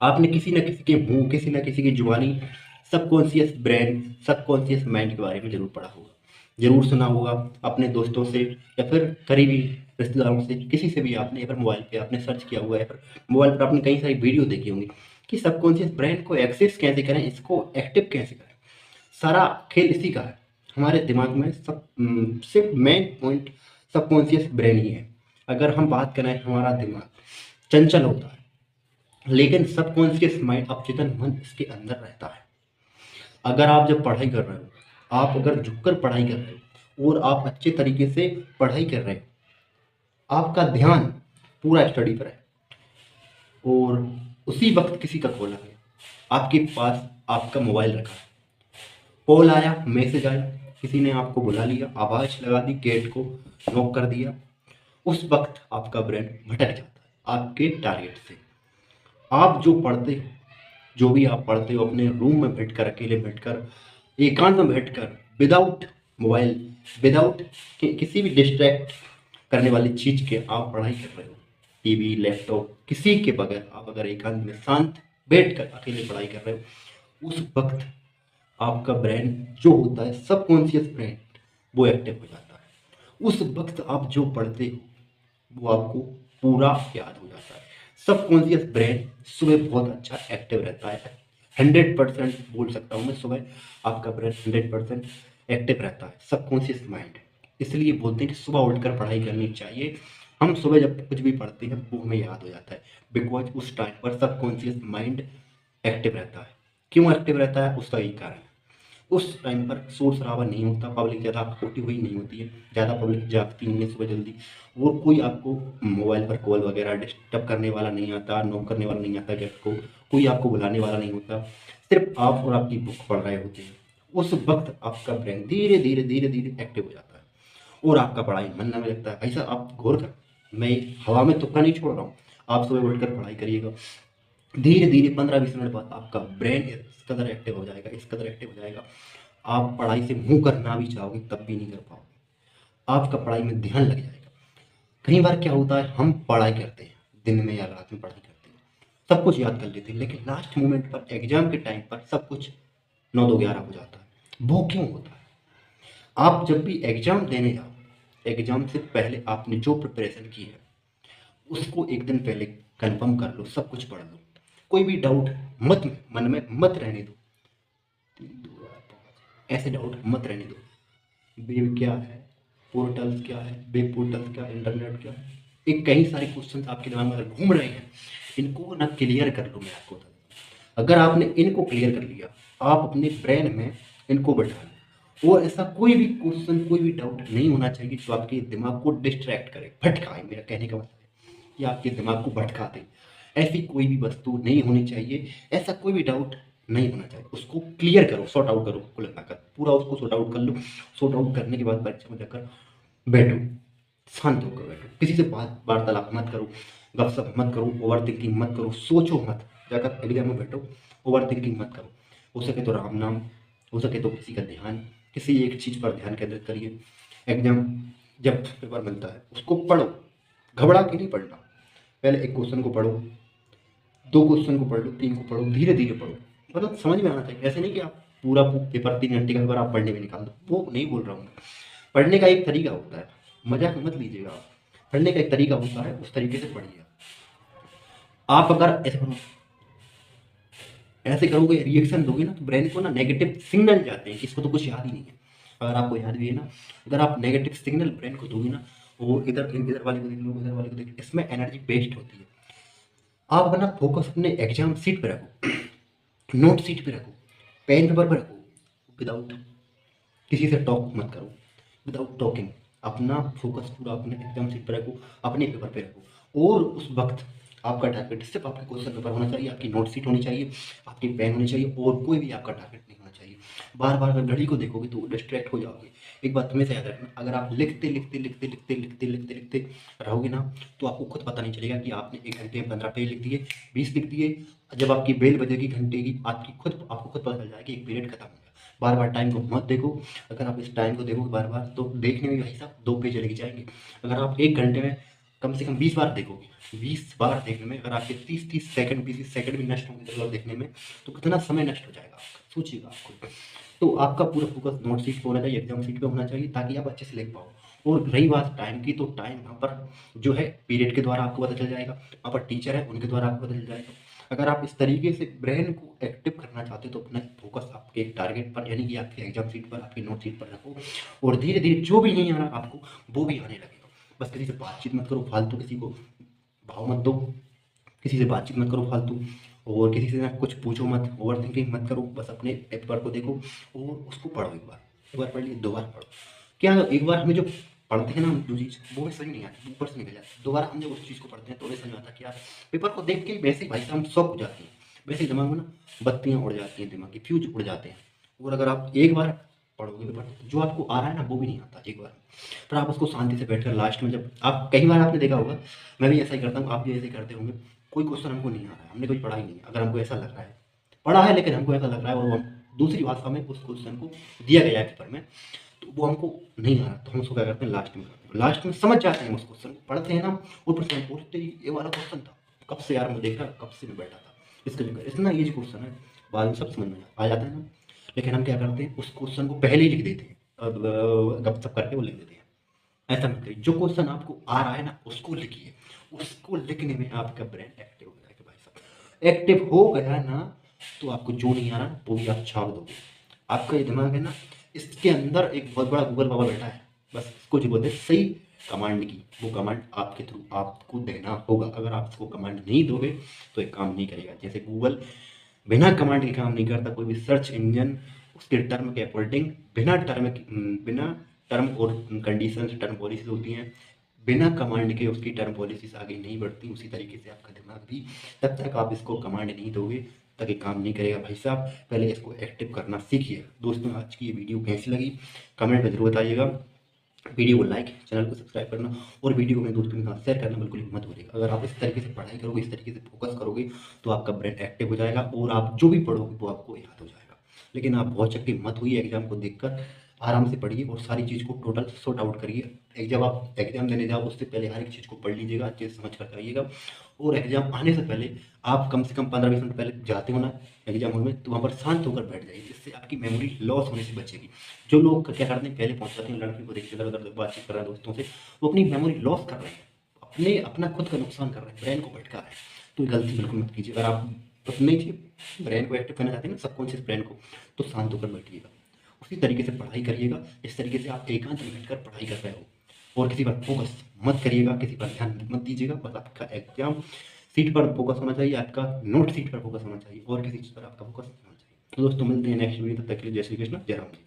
आपने किसी न किसी के मुंह, किसी न किसी की जुबानी सबकॉन्शियस ब्रेन, सबकॉन्शियस माइंड के बारे में जरूर पढ़ा होगा, जरूर सुना होगा अपने दोस्तों से या फिर करीबी रिश्तेदारों से, किसी से भी आपने या फिर मोबाइल पे आपने सर्च किया हुआ है, या फिर मोबाइल पर आपने कई सारी वीडियो देखी होंगी कि सबकॉन्शियस ब्रेन को एक्सेस कैसे करें, इसको एक्टिव कैसे करें। सारा खेल इसी का है। हमारे दिमाग में सिर्फ मेन पॉइंट सबकॉन्शियस ब्रेन ही है। अगर हम बात करें, हमारा दिमाग चंचल होता है, लेकिन सबकॉन्शियस माइंड, अवचेतन मन इसके अंदर रहता है। अगर आप जब पढ़ाई कर रहे हो, आप अगर झुककर पढ़ाई कर रहे हो और आप अच्छे तरीके से पढ़ाई कर रहे हो, आपका ध्यान पूरा स्टडी पर है, और उसी वक्त किसी का कॉल आ गया, आपके पास आपका मोबाइल रखा है, कॉल आया, मैसेज आया, किसी ने आपको बुला लिया, आवाज लगा दी, गेट को नॉक कर दिया, उस वक्त आपका ब्रेन भटक जाता है आपके टारगेट से। आप जो पढ़ते हो, जो भी आप पढ़ते हो, अपने रूम में बैठकर, अकेले बैठकर, एकांत में बैठकर, विदाउट मोबाइल, विदाउट किसी भी डिस्ट्रैक्ट करने वाली चीज के आप पढ़ाई कर रहे हो, टीवी, लैपटॉप, किसी के बगैर आप अगर एकांत में शांत बैठकर अकेले पढ़ाई कर रहे हो, उस वक्त आपका ब्रेन जो होता है सबकॉन्शियस ब्रेन, वो एक्टिव हो जाता है। उस वक्त आप जो पढ़ते हो वो आपको पूरा याद हो जाता है। सबकॉन्शियस ब्रेन सुबह बहुत अच्छा एक्टिव रहता है, 100% बोल सकता हूँ मैं, सुबह आपका ब्रेन 100% एक्टिव रहता है, सबकॉन्शियस माइंड। इसलिए बोलते हैं कि सुबह उठकर पढ़ाई करनी चाहिए। हम सुबह जब कुछ भी पढ़ते हैं वो हमें याद हो जाता है, बिकॉज उस टाइम पर सबकॉन्शियस माइंड एक्टिव रहता है। क्यों एक्टिव रहता है, उसका एक कारण है, उस टाइम पर शोर शराबा नहीं होता, पब्लिक ज़्यादा उठी हुई नहीं होती है, ज़्यादा पब्लिक जागती नहीं है सुबह जल्दी, और कोई आपको मोबाइल पर कॉल वगैरह डिस्टर्ब करने वाला नहीं आता, नॉक करने वाला नहीं आता गेट को, कोई आपको बुलाने वाला नहीं होता, सिर्फ आप और आपकी बुक पढ़ रहे होते हैं। उस वक्त आपका ब्रेन धीरे धीरे धीरे धीरे एक्टिव हो जाता है और आपका पढ़ाई मन लगने लगता है। ऐसा आप गौर कर, मैं हवा में तुक्का नहीं छोड़ रहा हूँ, आप सुबह उठकर पढ़ाई करिएगा, धीरे धीरे 15-20 मिनट बाद आपका ब्रेन इस कदर एक्टिव हो जाएगा, इस कदर एक्टिव हो जाएगा, आप पढ़ाई से मुंह करना भी चाहोगे तब भी नहीं कर पाओगे, आपका पढ़ाई में ध्यान लग जाएगा। कई बार क्या होता है, हम पढ़ाई करते हैं, दिन में या रात में पढ़ाई करते हैं, सब कुछ याद कर लेते हैं, लेकिन लास्ट मोमेंट पर, एग्जाम के टाइम पर सब कुछ 9-2-11 हो जाता है। वो क्यों होता है? आप जब भी एग्जाम देने जाओ, एग्जाम से पहले आपने जो प्रिपरेशन की है उसको एक दिन पहले कंफर्म कर लो, सब कुछ पढ़ लो, कोई भी डाउट मत मन में मत रहने दो, 3, 2, 1, ऐसे डाउट मत रहने दो। वेब क्या है, पोर्टल्स क्या है, वेब पोर्टल्स क्या है, इंटरनेट क्या है, ये कई सारे क्वेश्चन आपके दिमाग में अगर घूम रहे हैं, इनको ना क्लियर कर लो। मैं आपको बता दूं, अगर आपने इनको क्लियर कर लिया, आप अपने ब्रेन में इनको बैठा लो, और ऐसा कोई भी क्वेश्चन, कोई भी डाउट नहीं होना चाहिए जो आपके दिमाग को डिस्ट्रैक्ट करे, भटकाए। मेरा कहने का मतलब है कि आपके दिमाग को भटका दे, ऐसी कोई भी वस्तु नहीं होनी चाहिए, ऐसा कोई भी डाउट नहीं होना चाहिए। उसको क्लियर करो, सॉर्ट आउट करो, कुल मिलाकर पूरा उसको सॉर्ट आउट कर लो। सॉर्ट आउट करने के बाद परीक्षा में जाकर बैठो, शांत होकर बैठो, किसी से बात वार्तालाप मत करो, गपशप मत करो, ओवर थिंकिंग मत करो, सोचो मत, जाकर एग्जाम में बैठो, ओवर थिंकिंग मत करो। हो सके तो राम नाम, हो सके तो किसी का ध्यान, किसी एक चीज पर ध्यान केंद्रित करिए। एग्जाम जब पेपर मिलता है उसको पढ़ो, घबरा के नहीं पढ़ना, पहले एक क्वेश्चन को पढ़ो, 2 क्वेश्चन को पढ़ लो, 3 को पढ़ो, धीरे धीरे पढ़ो, मतलब समझ में आना चाहिए। ऐसे नहीं कि आप पूरा पेपर 3 घंटे का पेपर आप पढ़ने में निकाल दो, वो नहीं बोल रहा हूँ। पढ़ने का एक तरीका होता है, मजाक मत लीजिएगा आप, पढ़ने का एक तरीका होता है, उस तरीके से पढ़िए। आप अगर ऐसे करोगे, रिएक्शन दोगे ना, तो ब्रेन को ना नेगेटिव सिग्नल जाते हैं कि इसको तो कुछ याद ही नहीं है। अगर आपको याद भी है ना, अगर आप नेगेटिव सिग्नल ब्रेन को दोगे ना, वो इधर इधर वाले को देख लो, इधर वाले को देख लो, इसमें एनर्जी वेस्ट होती है। आप अपना फोकस अपने एग्जाम सीट पे रखो, नोट सीट पे रखो, पेन पेपर पे रखो, विदाउट किसी से टॉक मत करो, विदाउट टॉकिंग अपना फोकस पूरा अपने एग्जाम सीट पे रखो, अपने पेपर पे रखो, और उस वक्त आपका टारगेट सिर्फ आपके क्वेश्चन पेपर होना चाहिए, आपकी नोट सीट होनी चाहिए, आपकी पेन होनी चाहिए, और कोई भी आपका टारगेट नहीं होना चाहिए। बार बार अगर घड़ी को देखोगे तो डिस्ट्रैक्ट हो जाओगे। एक बात हमेशा याद रखना, अगर आप लिखते लिखते लिखते लिखते लिखते लिखते लिखते रहोगे ना, तो आपको खुद पता नहीं चलेगा कि आपने 1 घंटे में 15 पेज लिख दिए, 20 लिख दिए। जब आपकी बेल बजेगी घंटे की, आपको खुद पता चल जाएगा कि एक पीरियड खत्म हो गया। बार बार टाइम को मत देखो, अगर आप इस टाइम को देखोगे बार बार तो देखने में भाई साहब 2 पेज लग जाएंगे। अगर आप 1 घंटे में कम से कम 20 बार देखोगे। 20 बार देखने में अगर आपके 30-30 सेकंड 20 सेकंड भी नष्ट होंगे मतलब देखने में, तो कितना समय नष्ट हो जाएगा आपका, सोचिएगा आप खुद। तो आपका पूरा फोकस नोट शीट पे होना चाहिए, एग्जाम शीट पे होना चाहिए, ताकि आप अच्छे से लिख पाओ। और रही बात टाइम की, तो टाइम वहाँ पर जो है पीरियड के द्वारा आपको पता चल जाएगा, वहाँ पर टीचर है उनके द्वारा आपको पता चल जाएगा। अगर आप इस तरीके से ब्रेन को एक्टिव करना चाहते हो तो अपना फोकस आपके एक टारगेट पर, यानी कि आपके एग्जाम शीट पर, आपकी नोट शीट पर रखो, और धीरे धीरे जो भी नहीं आ रहा आपको वो भी आने लगेगा। बस किसी से बातचीत मत करो फालतू, किसी को भाव मत दो, किसी से बातचीत मत करो फालतू, और किसी से ना कुछ पूछो मत, ओवर थिंकिंग मत करो। बस अपने पेपर को देखो और उसको पढ़ो। एक बार पढ़ लिए, 2 बार पढ़ो। क्या एक बार हमें जो पढ़ते हैं ना हम जो चीज़, वो हमें समझ नहीं आती, ऊपर से निकल जाती। दोबारा हम जब उस चीज़ को पढ़ते हैं तो हमें समझ में आता है कि यार पेपर को देख के वैसे ही भाई साहब हम शॉक हो जाते हैं, वैसे ही दिमाग में ना बत्तियाँ उड़ जाती हैं, दिमाग की फ्यूज उड़ जाते हैं। और अगर आप एक बार पढ़ोगे पेपर, जो आपको आ रहा है ना वो भी नहीं आता एक बार, फिर आप उसको शांति से बैठकर लास्ट में, जब आप कई बार आपने देखा होगा, मैं भी ऐसा ही करता हूँ, आप भी ऐसे ही करते होंगे, कोई क्वेश्चन हमको नहीं आ रहा है, हमने कोई पढ़ा ही नहीं है, अगर हमको ऐसा लग रहा है, पढ़ा है लेकिन हमको ऐसा लग रहा है और वो हम दूसरी भाषा में उस क्वेश्चन को दिया गया है पेपर में, तो वो हमको नहीं आ रहा, तो हम उसको क्या करते हैं, लास्ट में करते हैं। लास्ट में समझ जाते हैं उस क्वेश्चन को, पढ़ते हैं ना, ऊपर से बोलते ही ये वाला क्वेश्चन था, कब से यार मैं देख रहा, कब से मैं बैठा था इसका जो इतना ईजी क्वेश्चन है, बाद में सब समझ में आ जाता है ना। लेकिन हम क्या करते हैं, उस क्वेश्चन को पहले ही लिख देते हैं, अब गपशप करके वो लिख देते हैं। ऐसा मत करिए, जो क्वेश्चन आपको आ रहा है ना उसको लिखिए, उसको लिखने में आपका ब्रेन एक्टिव हो जाएगा भाई साहब। एक्टिव हो गया ना, तो आपको जो नहीं आ रहा वो भी आप छाप दोगे। आपका ये दिमाग है ना, इसके अंदर एक बहुत बड़ा गूगल बाबा बैठा है, बस इसको जो बोलते हैं सही कमांड की, वो कमांड आपके थ्रू आपको देना होगा। अगर आप इसको कमांड नहीं दोगे तो ये काम नहीं करेगा। जैसे गूगल बिना कमांड के काम नहीं करता, कोई भी सर्च इंजन उसके टर्म के अकॉर्डिंग, बिना टर्म और कंडीशंस, टर्म पॉलिसीज होती हैं, बिना कमांड के उसकी टर्म पॉलिसीज आगे नहीं बढ़ती। उसी तरीके से आपका दिमाग भी, तब तक आप इसको कमांड नहीं दोगे तक ये काम नहीं करेगा भाई साहब। पहले इसको एक्टिव करना सीखिए। दोस्तों आज की ये वीडियो कैसी लगी कमेंट में जरूर बताइएगा। वीडियो को लाइक, चैनल को सब्सक्राइब करना और वीडियो को अपने दोस्तों के साथ शेयर करना बिल्कुल भी मत भूलिएगा। अगर आप इस तरीके से पढ़ाई करोगे, इस तरीके से फोकस करोगे, तो आपका ब्रेन एक्टिव हो जाएगा और आप जो भी पढ़ोगे वो आपको याद हो जाएगा। लेकिन आप बहुत चक्की मत हुई एग्जाम को देखकर, आराम से पढ़िए और सारी चीज़ को टोटल सॉर्ट आउट करिए। जब आप एग्जाम देने जाओ उससे पहले हर एक चीज़ को पढ़ लीजिएगा, अच्छे से समझ कर आइएगा। और एग्जाम आने से पहले आप कम से कम 15-20 मिनट पहले जाते हो ना एग्जाम हॉल में, तो वहाँ पर शांत होकर बैठ जाइए, जिससे आपकी मेमोरी लॉस होने से बचेगी। जो लोग क्या करते हैं, पहले पहुंच जाते हैं, लड़की को देखते इधर उधर बातचीत कर रहे हैं दोस्तों से, वो अपनी मेमोरी लॉस कर रहे हैं, अपना खुद का नुकसान कर रहे हैं, ब्रेन को भटका रहे हैं। तो ये गलती बिल्कुल मत कीजिए। अगर आप अपने ब्रेन को एक्टिव करना चाहते हैं ना, सबकॉन्शियस ब्रेन को, तो शांत होकर बैठिएगा, उसी तरीके से पढ़ाई करिएगा। इस तरीके से आप एकांत में बैठकर पढ़ाई कर रहे हो और किसी पर फोकस मत करिएगा, किसी पर ध्यान मत दीजिएगा। बस आपका एग्जाम सीट पर फोकस होना चाहिए, आपका नोट सीट पर फोकस होना चाहिए और किसी चीज़ पर आपका फोकस होना चाहिए। तो दोस्तों मिलते हैं नेक्स्ट वीडियो, तब तक के लिए जय श्री कृष्ण, जय राम जी।